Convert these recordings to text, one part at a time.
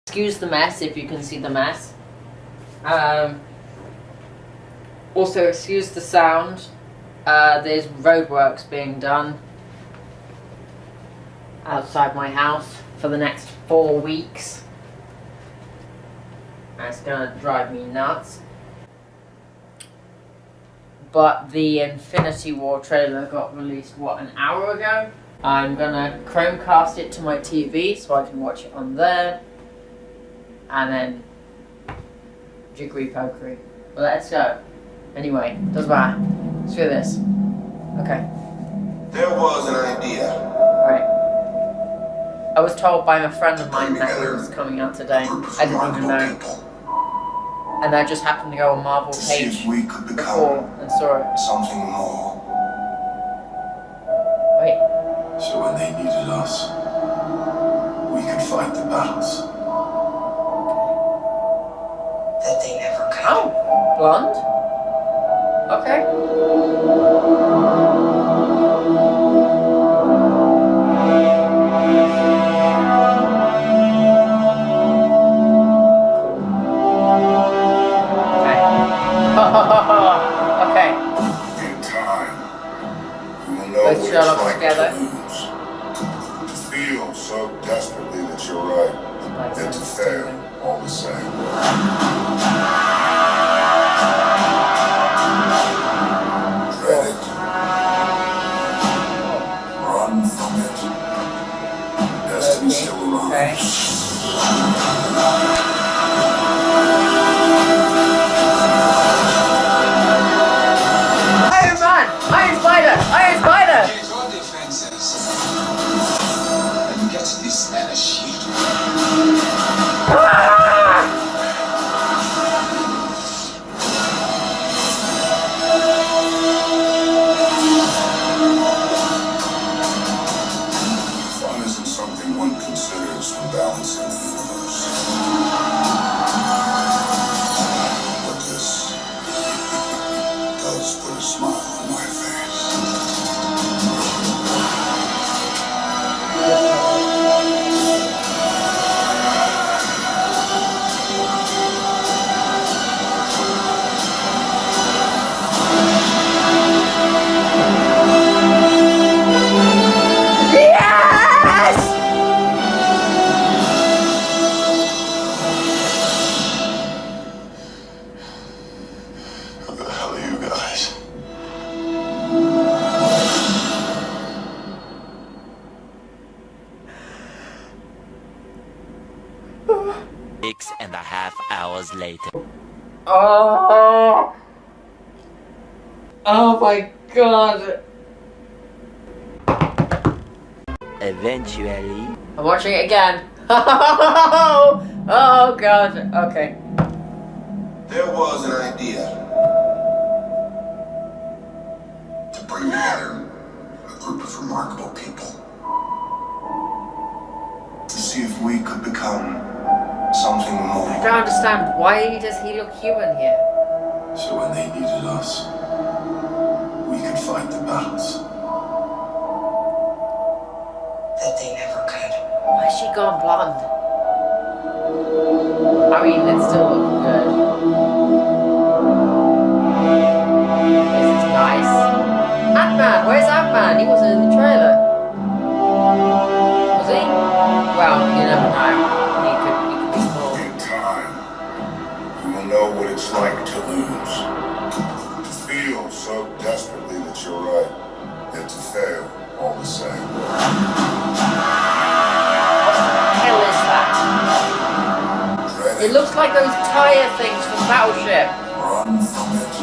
Excuse the mess if you can see the mess. Also, excuse the sound. There's roadworks being done outside my house for the next 4 weeks. That's gonna drive me nuts. But the Infinity War trailer got released, what, an hour ago? I'm gonna Chromecast it to my TV so I can watch it on there. And then jiggery pokery. Well, let's go. Anyway, doesn't matter. Let's do this. Okay. There was an idea. Alright. I was told by a friend of mine that it was coming out today. I didn't even know. And I just happened to go on Marvel page before and saw it. Something more. Wait. So when they needed us, we could fight the battles that they never could. Oh, blonde? Okay. Okay. In time, you will know what it's like together. to lose. To feel so desperately that you're right, and to fail all the same. Dread it. Run from it. Destiny still arrives. Iron Spider! Iron Spider! Here's your defenses. And get this man shield. Fun isn't something one considers when balancing the universe. But this does put a smile on my face. What the hell are you guys? Six and a half hours later. Oh! Oh my god! Eventually. I'm watching it again. Oh god. Okay. There was an idea to bring together a group of remarkable people to see if we could become something more. I don't understand. Why does he look human here? So when they needed us, we could fight the battles that they never could. Why has she gone blonde? I mean, it still looks good. This is nice. Ant-Man! Where's Ant-Man? He wasn't in the trailer. Was he? Well, you never know. He could be small. In time, you will know what it's like to lose. To feel so desperately that you're right, yet to fail all the same. Hell is that? Dread It looks like those tire things from Battleship. Run from it.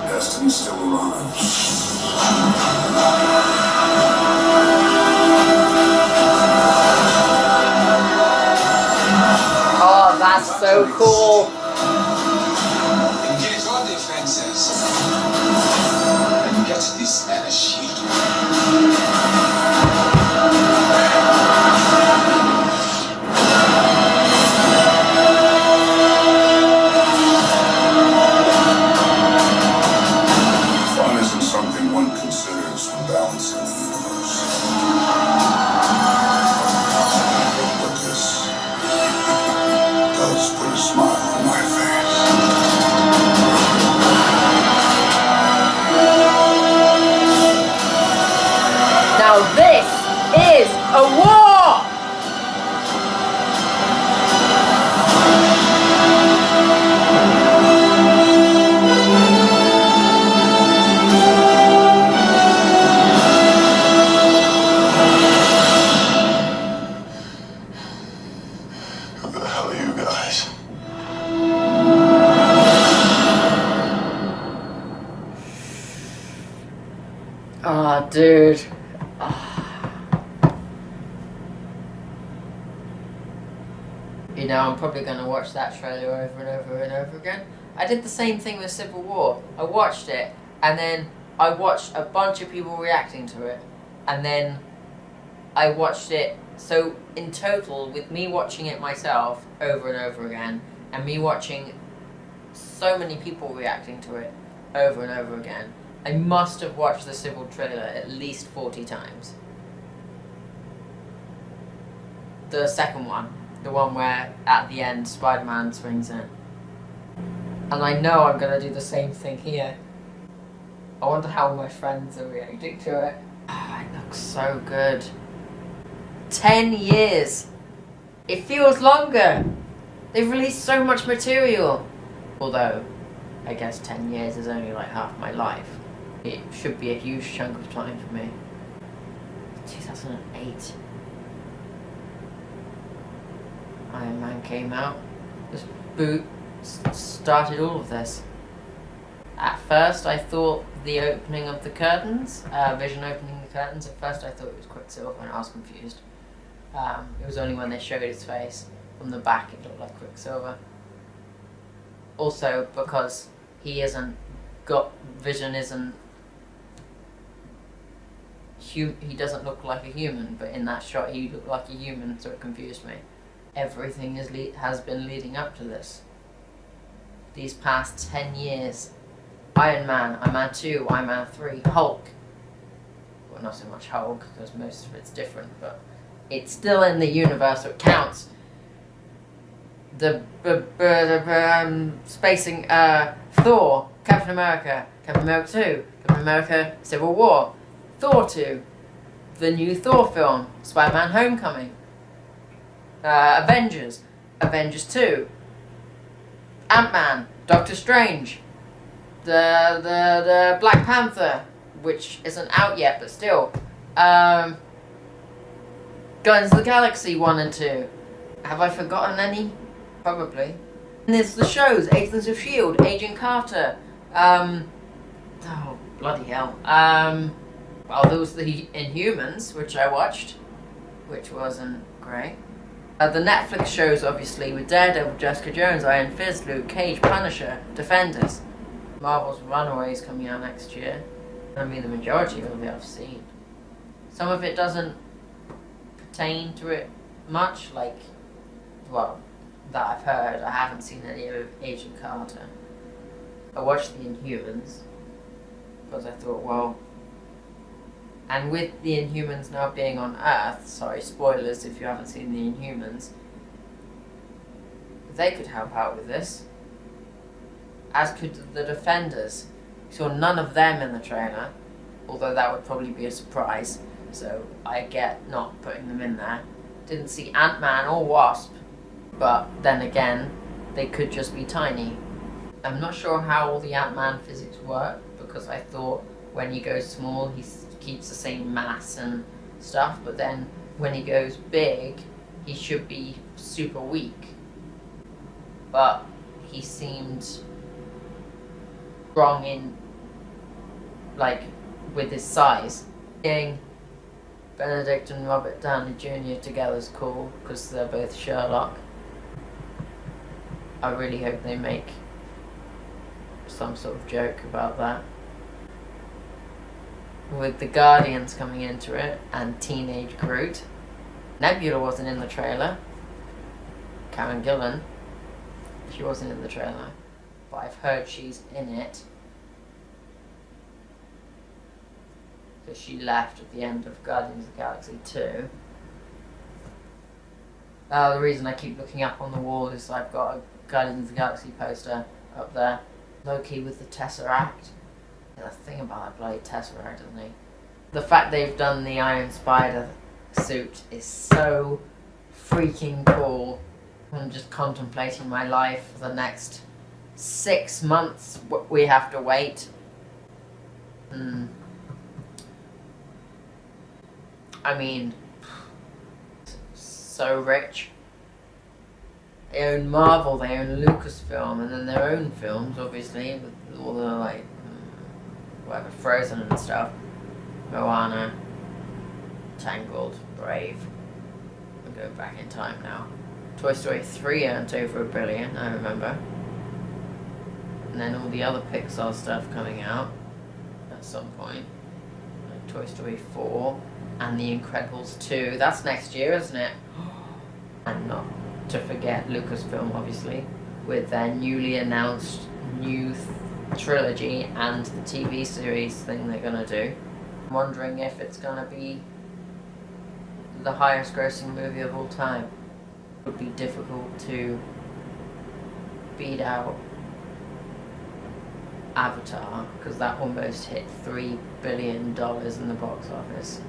Destiny still arrives. Oh, that's so cool. Engage your defenses. And get this man a shield. Fun isn't something one considers when balancing the universe. But this Now this is a war! Who the hell are you guys? Oh, dude. You know, I'm probably going to watch that trailer over and over and over again. I did the same thing with Civil War. I watched it, and then I watched a bunch of people reacting to it. And then I watched it, so in total, with me watching it myself over and over again, and me watching so many people reacting to it over and over again, I must have watched the Civil trailer at least 40 times. The second one, the one where at the end Spider-Man swings in. And I know I'm going to do the same thing here. I wonder how my friends are reacting to it. It looks so good. 10 years! It feels longer! They've released so much material! Although, I guess 10 years is only like half my life. It should be a huge chunk of time for me. 2008. Iron Man came out. This boot started all of this. At first I thought the opening of the curtains, Vision opening the curtains, at first I thought it was Quicksilver and I was confused. It was only when they showed his face from the back it looked like Quicksilver. Also because Vision isn't he doesn't look like a human, but in that shot he looked like a human, so it confused me. Everything has been leading up to this. These past 10 years. Iron Man 2, Iron Man 3, Hulk. Well, not so much Hulk, because most of it's different, but it's still in the universe, so it counts. Spacing, Thor, Captain America 2, Captain America Civil War, Thor 2, the new Thor film, Spider-Man Homecoming, Avengers 2, Ant-Man, Doctor Strange, the Black Panther, which isn't out yet, but still, Guardians of the Galaxy 1 and 2. Have I forgotten any? Probably. And there's the shows, Agents of S.H.I.E.L.D., Agent Carter, oh, bloody hell. Well, there was the Inhumans, which I watched, which wasn't great. The Netflix shows, obviously, with Daredevil, Jessica Jones, Iron Fist, Luke Cage, Punisher, Defenders. Marvel's Runaways coming out next year. I mean, the majority of it I've seen. Some of it doesn't pertain to it much, like, well, that I've heard. I haven't seen any of Agent Carter. I watched the Inhumans, because I thought, well, and with the Inhumans now being on Earth, sorry, spoilers if you haven't seen the Inhumans, they could help out with this. As could the Defenders. Saw none of them in the trailer, although that would probably be a surprise, so I get not putting them in there. Didn't see Ant-Man or Wasp, but then again, they could just be tiny. I'm not sure how all the Ant-Man physics work, because I thought when he goes small, he keeps the same mass and stuff, but then when he goes big, he should be super weak. But he seemed strong in, like, with his size. Seeing Benedict and Robert Downey Jr. together is cool, because they're both Sherlock. I really hope they make some sort of joke about that. With the Guardians coming into it, and Teenage Groot. Nebula wasn't in the trailer. Karen Gillan. She wasn't in the trailer. But I've heard she's in it. Because she left at the end of Guardians of the Galaxy 2. The reason I keep looking up on the wall is I've got a Guardians of the Galaxy poster up there. Loki with the Tesseract. The thing about that bloody Tesseract, doesn't he? The fact they've done the Iron Spider suit is so freaking cool. I'm just contemplating my life for the next 6 months. We have to wait. I mean, so rich. They own Marvel, they own Lucasfilm, and then their own films, obviously, with all the, like, whatever, Frozen and stuff. Moana, Tangled, Brave. We'll go back in time now. Toy Story 3 earned over $1 billion, I remember. And then all the other Pixar stuff coming out at some point. Like Toy Story 4 and The Incredibles 2. That's next year, isn't it? And not to forget Lucasfilm, obviously, with their newly announced new trilogy and the TV series thing they're gonna do. I'm wondering if it's gonna be the highest grossing movie of all time. It would be difficult to beat out Avatar, because that almost hit $3 billion in the box office.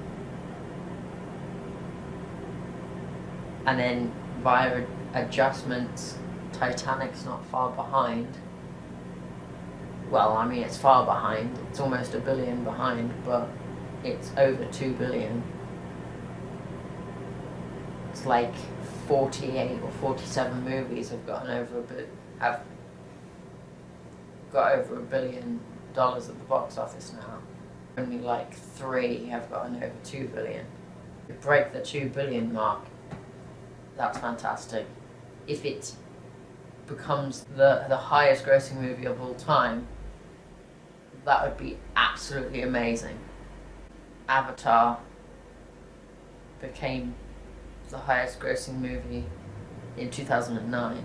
And then via adjustments, Titanic's not far behind. Well, I mean, it's far behind. It's almost $1 billion behind, but it's over $2 billion. It's like 48 or 47 movies have gotten over have got over $1 billion at the box office now. Only like 3 have gotten over $2 billion. To break the $2 billion mark, that's fantastic. If it becomes the highest grossing movie of all time, that would be absolutely amazing. Avatar became the highest grossing movie in 2009. It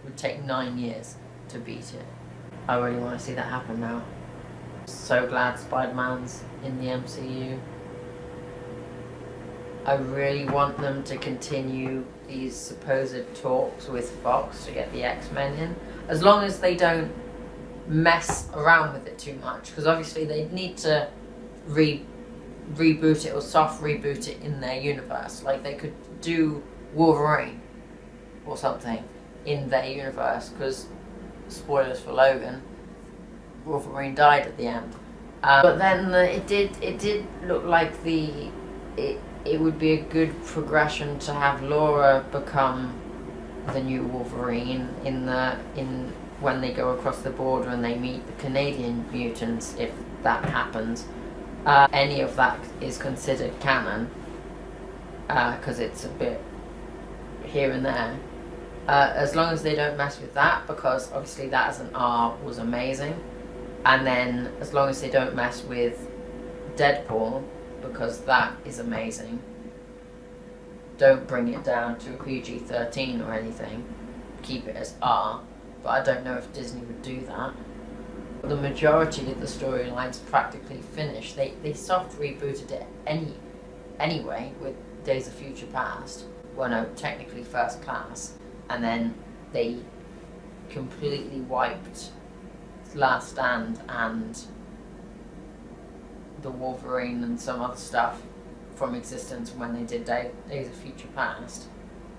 would take 9 years to beat it. I really want to see that happen now. So glad Spider-Man's in the MCU. I really want them to continue these supposed talks with Fox to get the X-Men in, as long as they don't mess around with it too much, because obviously they need to reboot it or soft reboot it in their universe. Like, they could do Wolverine or something in their universe, because spoilers for Logan, Wolverine died at the end. But then it did look like it would be a good progression to have Laura become the new Wolverine in when they go across the border and they meet the Canadian mutants, if that happens. Any of that is considered canon, because it's a bit here and there. As long as they don't mess with that, because obviously that as an R was amazing. And then as long as they don't mess with Deadpool, because that is amazing. Don't bring it down to a PG-13 or anything. Keep it as R. But I don't know if Disney would do that. The majority of the storylines practically finished. They soft rebooted it anyway with Days of Future Past. Well, no, technically First Class. And then they completely wiped Last Stand and the Wolverine and some other stuff from existence when they did Days of Future Past.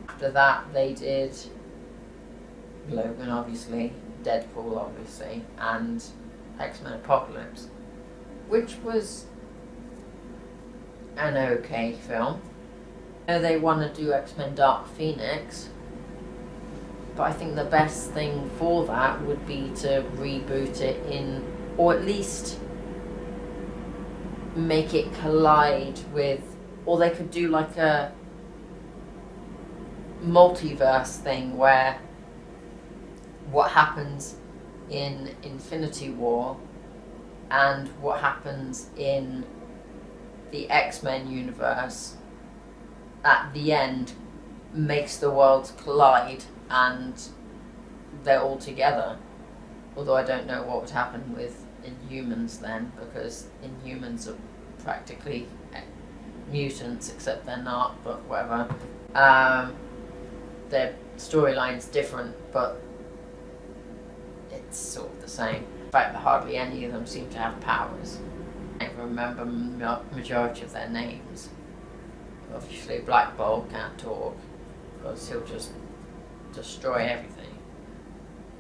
After that, they did Logan, obviously, Deadpool, obviously, and X-Men Apocalypse, which was an okay film. I know they want to do X-Men Dark Phoenix, but I think the best thing for that would be to reboot it in, or at least make it collide with, or they could do like a multiverse thing where what happens in Infinity War and what happens in the X-Men universe at the end makes the worlds collide and they're all together. Although I don't know what would happen with Inhumans then, because Inhumans are practically mutants, except they're not, but whatever. Their storyline's different, but it's sort of the same. In fact, hardly any of them seem to have powers. I don't remember majority of their names. Obviously, Black Bolt can't talk because he'll just destroy everything.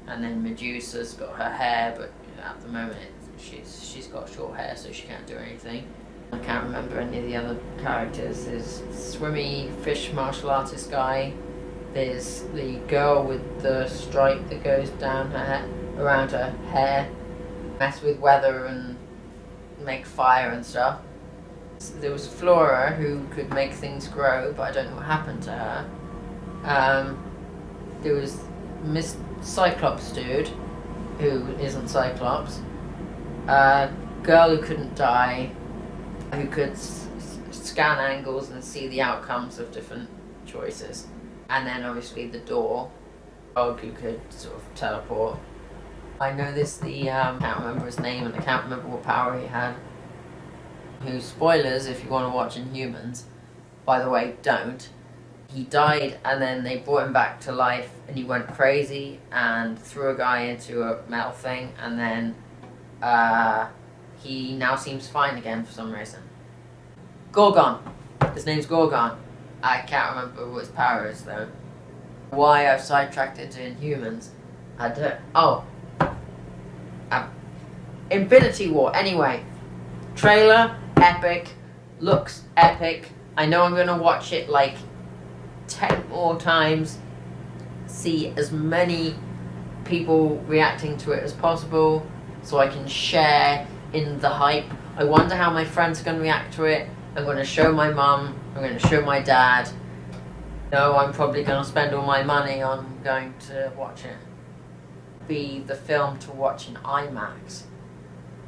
And then Medusa's got her hair, but at the moment she's got short hair, so she can't do anything. I can't remember any of the other characters. There's swimmy fish martial artist guy. There's the girl with the stripe that goes down around her hair, mess with weather and make fire and stuff. There was Flora, who could make things grow, but I don't know what happened to her. There was Miss Cyclops dude, who isn't Cyclops. Girl who couldn't die, who could scan angles and see the outcomes of different choices. And then obviously the door, dog who could sort of teleport. I know this, can't remember his name and I can't remember what power he had. Who, spoilers if you want to watch Inhumans, by the way, don't. He died and then they brought him back to life and he went crazy and threw a guy into a metal thing and then he now seems fine again for some reason. Gorgon. His name's Gorgon. I can't remember what his power is though. Why I've sidetracked into Inhumans. I don't... Oh. Infinity War. Anyway. Trailer. Epic. Looks epic. I know I'm going to watch it like 10 more times. See as many people reacting to it as possible. So I can share in the hype. I wonder how my friends are going to react to it. I'm going to show my mum. I'm going to show my dad. No, I'm probably going to spend all my money on going to watch it. Be the film to watch in IMAX.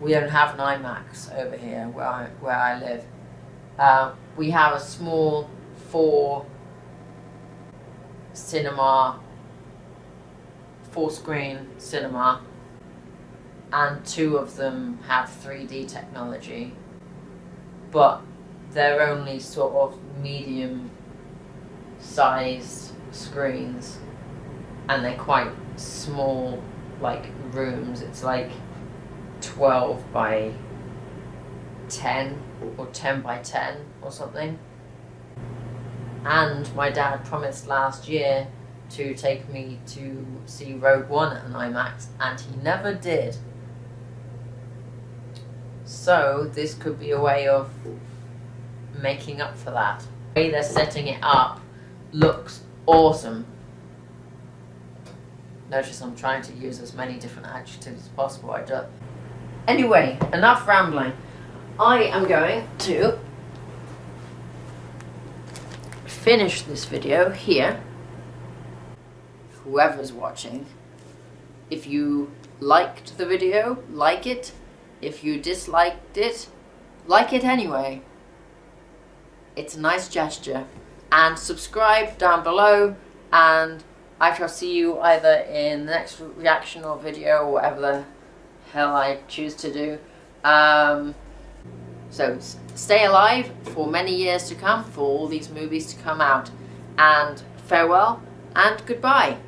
We don't have an IMAX over here where I live. We have a small 4-screen cinema, and 2 of them have 3D technology, but they're only sort of medium-sized screens, and they're quite small, like rooms. It's like 12 by 10 or 10 by 10 or something. And my dad promised last year to take me to see Rogue One at an IMAX, and he never did. So this could be a way of making up for that. The way they're setting it up looks awesome. Notice I'm trying to use as many different adjectives as possible. Anyway, enough rambling. I am going to finish this video here. Whoever's watching, if you liked the video, like it. If you disliked it, like it anyway. It's a nice gesture. And subscribe down below, and I shall see you either in the next reaction or video or whatever the hell I choose to do. So stay alive for many years to come, for all these movies to come out. And farewell and goodbye.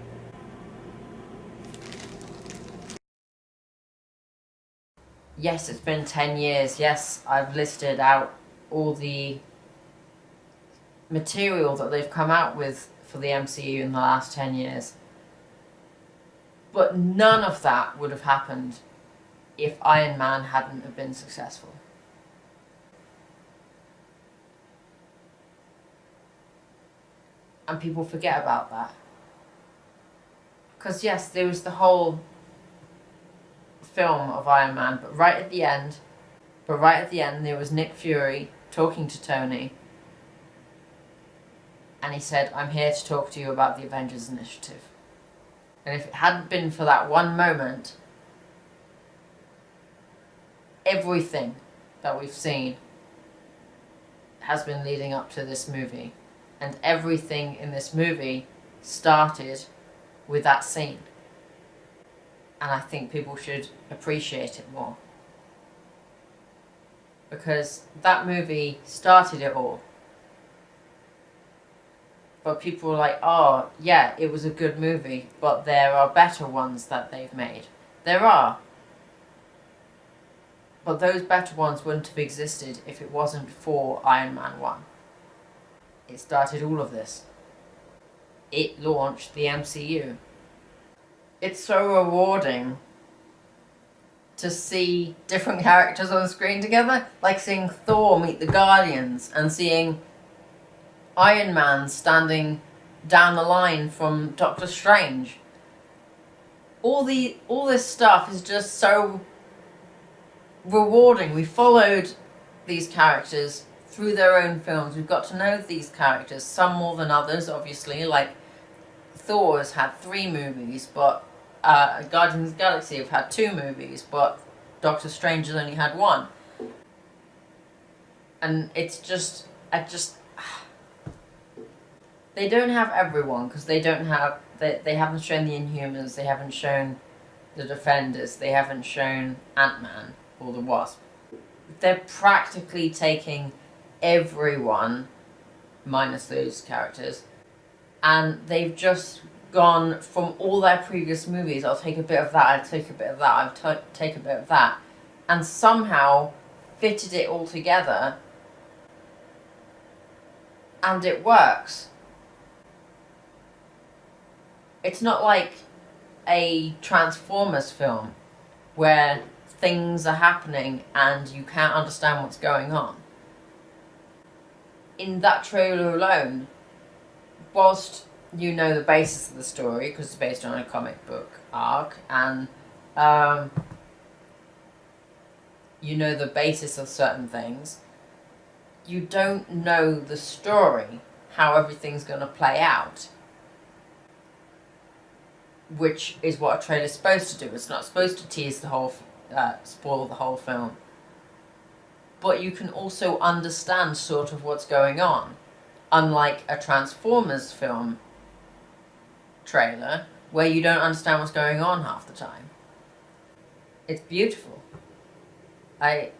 Yes, it's been 10 years. Yes, I've listed out all the material that they've come out with for the MCU in the last 10 years. But none of that would have happened if Iron Man hadn't have been successful. And people forget about that. Because yes, there was the whole film of Iron Man, but right at the end there was Nick Fury talking to Tony, and he said, "I'm here to talk to you about the Avengers initiative." And if it hadn't been for that one moment, everything that we've seen has been leading up to this movie, and everything in this movie started with that scene. And I think people should appreciate it more. Because that movie started it all. But people were like, oh, yeah, it was a good movie, but there are better ones that they've made. There are. But those better ones wouldn't have existed if it wasn't for Iron Man 1. It started all of this. It launched the MCU. It's so rewarding to see different characters on the screen together, like seeing Thor meet the Guardians and seeing Iron Man standing down the line from Doctor Strange. All this stuff is just so rewarding. We followed these characters through their own films. We've got to know these characters, some more than others, obviously. Like Thor has had 3 movies, but Guardians of the Galaxy have had 2 movies, but Doctor Strange has only had 1. And it's just, they don't have everyone, because they haven't shown the Inhumans, they haven't shown the Defenders, they haven't shown Ant-Man or the Wasp. They're practically taking everyone, minus those characters, and they've just gone from all their previous movies, I'll take a bit of that, I'll take a bit of that, I'll take a bit of that, and somehow fitted it all together, and it works. It's not like a Transformers film where things are happening and you can't understand what's going on. In that trailer alone, whilst you know the basis of the story, because it's based on a comic book arc, and you know the basis of certain things, you don't know the story, how everything's going to play out. Which is what a trailer's supposed to do. It's not supposed to tease the whole, spoil the whole film. But you can also understand sort of what's going on. Unlike a Transformers film trailer, where you don't understand what's going on half the time. It's beautiful. I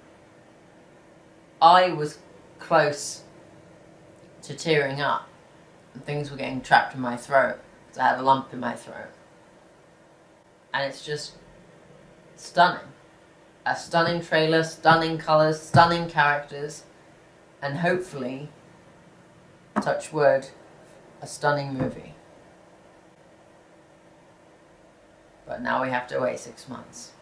was close to tearing up, and things were getting trapped in my throat, because I had a lump in my throat. And it's just stunning. A stunning trailer, stunning colours, stunning characters, and hopefully, touch wood, a stunning movie. But now we have to wait 6 months.